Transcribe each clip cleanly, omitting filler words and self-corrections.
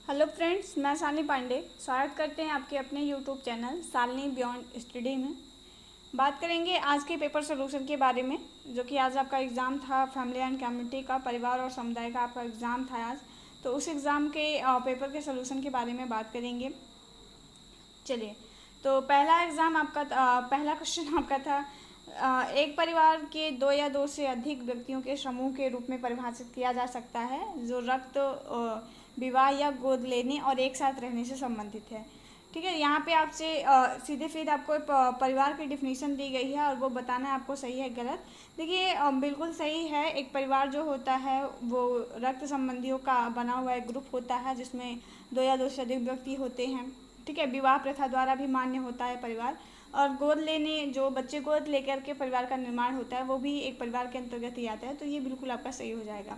Hello friends, मैं शालिनी पांडे स्वागत करते हैं आपके अपने YouTube channel Shalini beyond study में। बात करेंगे आज के पेपर सोल्यूशन के बारे में, जो कि आज आपका एग्ज़ाम था फैमिली एंड कम्युनिटी का, परिवार और समुदाय का आपका एग्ज़ाम था आज। तो उस एग्ज़ाम के पेपर के सोल्यूशन के बारे में बात करेंगे। चलिए, तो पहला क्वेश्चन आपका था एक परिवार के दो या दो से अधिक व्यक्तियों के समूह के रूप में परिभाषित किया जा सकता है जो रक्त विवाह या गोद लेने और एक साथ रहने से संबंधित है। ठीक है, यहाँ पे आपसे सीधे सीधे आपको परिवार की डिफिनीशन दी गई है और वो बताना है आपको सही है गलत। देखिए, बिल्कुल सही है। एक परिवार जो होता है वो रक्त संबंधियों का बना हुआ एक ग्रुप होता है जिसमें दो या दो से अधिक व्यक्ति होते हैं। ठीक है, विवाह प्रथा द्वारा भी मान्य होता है परिवार। और गोद लेने, जो बच्चे गोद लेकर के परिवार का निर्माण होता है, वो भी एक परिवार के अंतर्गत ही आता है। तो ये बिल्कुल आपका सही हो जाएगा।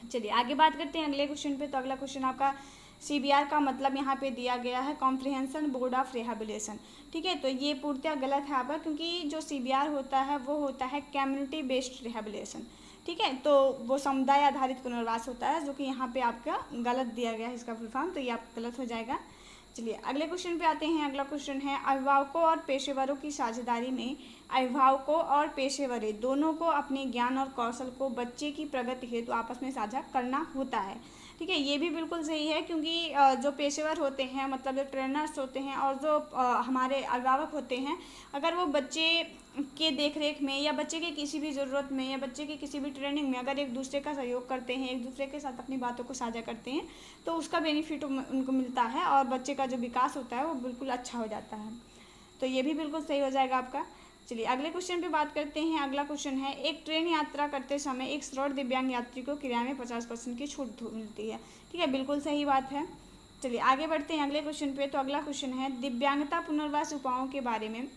चलिए आगे बात करते हैं अगले क्वेश्चन पे। तो अगला क्वेश्चन आपका सीबीआर का मतलब यहाँ पे दिया गया है कॉम्प्रिहेंशन बोर्ड ऑफ रिहेबिलिटेशन। ठीक है, तो ये पूर्णतः गलत है आपका, क्योंकि जो सीबीआर होता है वो होता है कम्युनिटी बेस्ड रिहेबिलिटेशन। ठीक है, तो वो समुदाय आधारित पुनर्वास होता है, जो कि यहाँ पे आपका गलत दिया गया है इसका फुल फॉर्म, तो ये आपका गलत हो जाएगा। चलिए अगले क्वेश्चन पे आते हैं। अगला क्वेश्चन है अभिभावकों और पेशेवरों की साझेदारी में अभिभावकों और पेशेवर दोनों को अपने ज्ञान और कौशल को बच्चे की प्रगति हेतु आपस में साझा करना होता है। ठीक है, ये भी बिल्कुल सही है, क्योंकि जो पेशेवर होते हैं, मतलब जो ट्रेनर्स होते हैं और जो हमारे अभिभावक होते हैं, अगर वो बच्चे के देख रेख में या बच्चे के किसी भी ज़रूरत में या बच्चे के किसी भी ट्रेनिंग में अगर एक दूसरे का सहयोग करते हैं, एक दूसरे के साथ अपनी बातों को साझा करते हैं, तो उसका बेनिफिट उनको मिलता है और बच्चे का जो विकास होता है वो बिल्कुल अच्छा हो जाता है। तो ये भी बिल्कुल सही हो जाएगा आपका। चलिए अगले क्वेश्चन पे बात करते हैं। अगला क्वेश्चन है एक ट्रेन यात्रा करते समय एक श्रोण दिव्यांग यात्री को किराए में 50% की छूट मिलती है। ठीक है, बिल्कुल सही बात है। चलिए आगे बढ़ते हैं अगले क्वेश्चन पे। तो अगला क्वेश्चन है दिव्यांगता पुनर्वास उपायों के बारे में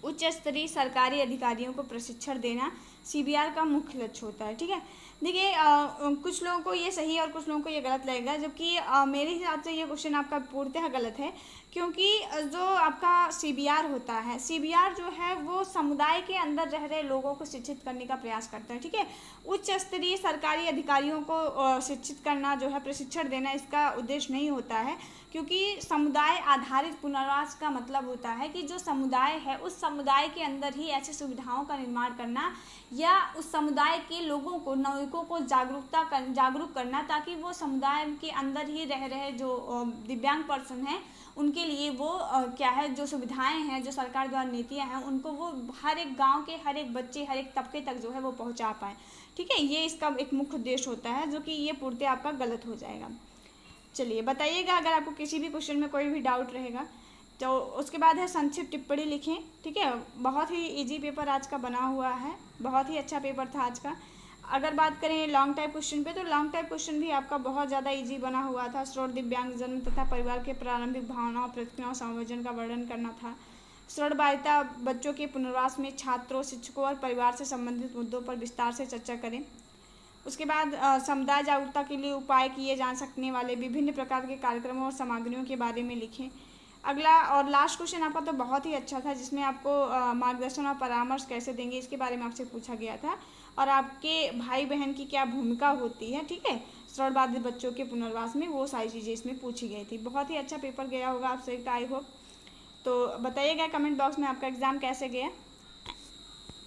उच्च स्तरीय सरकारी अधिकारियों को प्रशिक्षण देना सीबीआर का मुख्य लक्ष्य होता है। ठीक है, देखिए कुछ लोगों को ये सही और कुछ लोगों को ये गलत लगेगा, जबकि मेरे हिसाब से ये क्वेश्चन आपका पूर्णतः गलत है, क्योंकि जो आपका सीबीआर होता है, सीबीआर जो है वो समुदाय के अंदर रह रहे लोगों को शिक्षित करने का प्रयास करता है। ठीक है, उच्च स्तरीय सरकारी अधिकारियों को शिक्षित करना जो है, प्रशिक्षण देना, इसका उद्देश्य नहीं होता है, क्योंकि समुदाय आधारित पुनर्वास का मतलब होता है कि जो समुदाय है उस समुदाय के अंदर ही ऐसी सुविधाओं का निर्माण करना या उस समुदाय के लोगों को, नागरिकों को जागरूक करना, ताकि वो समुदाय के अंदर ही रह रहे जो दिव्यांग पर्सन हैं उनके लिए वो क्या है, जो सुविधाएं हैं, जो सरकार द्वारा नीतियां हैं, उनको वो हर एक गांव के हर एक बच्चे, हर एक तबके तक जो है वो पहुंचा पाएँ। ठीक है, ये इसका एक मुख्य उद्देश्य होता है, जो कि ये पूर्णतः आपका गलत हो जाएगा। चलिए बताइएगा अगर आपको किसी भी क्वेश्चन में कोई भी डाउट रहेगा। तो उसके बाद है संक्षिप्त टिप्पणी लिखें। ठीक है, बहुत ही इजी पेपर आज का बना हुआ है, बहुत ही अच्छा पेपर था आज का। अगर बात करें लॉन्ग टाइप क्वेश्चन पे, तो लॉन्ग टाइप क्वेश्चन भी आपका बहुत ज़्यादा इजी बना हुआ था। श्रोण दिव्यांग जन्म तथा परिवार के प्रारंभिक भावनाओं, प्रतिक्रियाओं, संयोजन का वर्णन करना था। श्रोण बाधिता बच्चों के पुनर्वास में छात्रों, शिक्षकों और परिवार से संबंधित मुद्दों पर विस्तार से चर्चा करें। उसके बाद समुदाय जागरूकता के लिए उपाय किए जा सकने वाले विभिन्न प्रकार के कार्यक्रमों और सामग्रियों के बारे में लिखें। अगला और लास्ट क्वेश्चन आपका तो बहुत ही अच्छा था, जिसमें आपको मार्गदर्शन और परामर्श कैसे देंगे इसके बारे में आपसे पूछा गया था, और आपके भाई बहन की क्या भूमिका होती है। ठीक है, श्रोण बाधित बच्चों के पुनर्वास में, वो सारी चीज़ें इसमें पूछी गई थी। बहुत ही अच्छा पेपर गया होगा आप सभी का, आई होप। तो बताइएगा कमेंट बॉक्स में आपका एग्ज़ाम कैसे गया।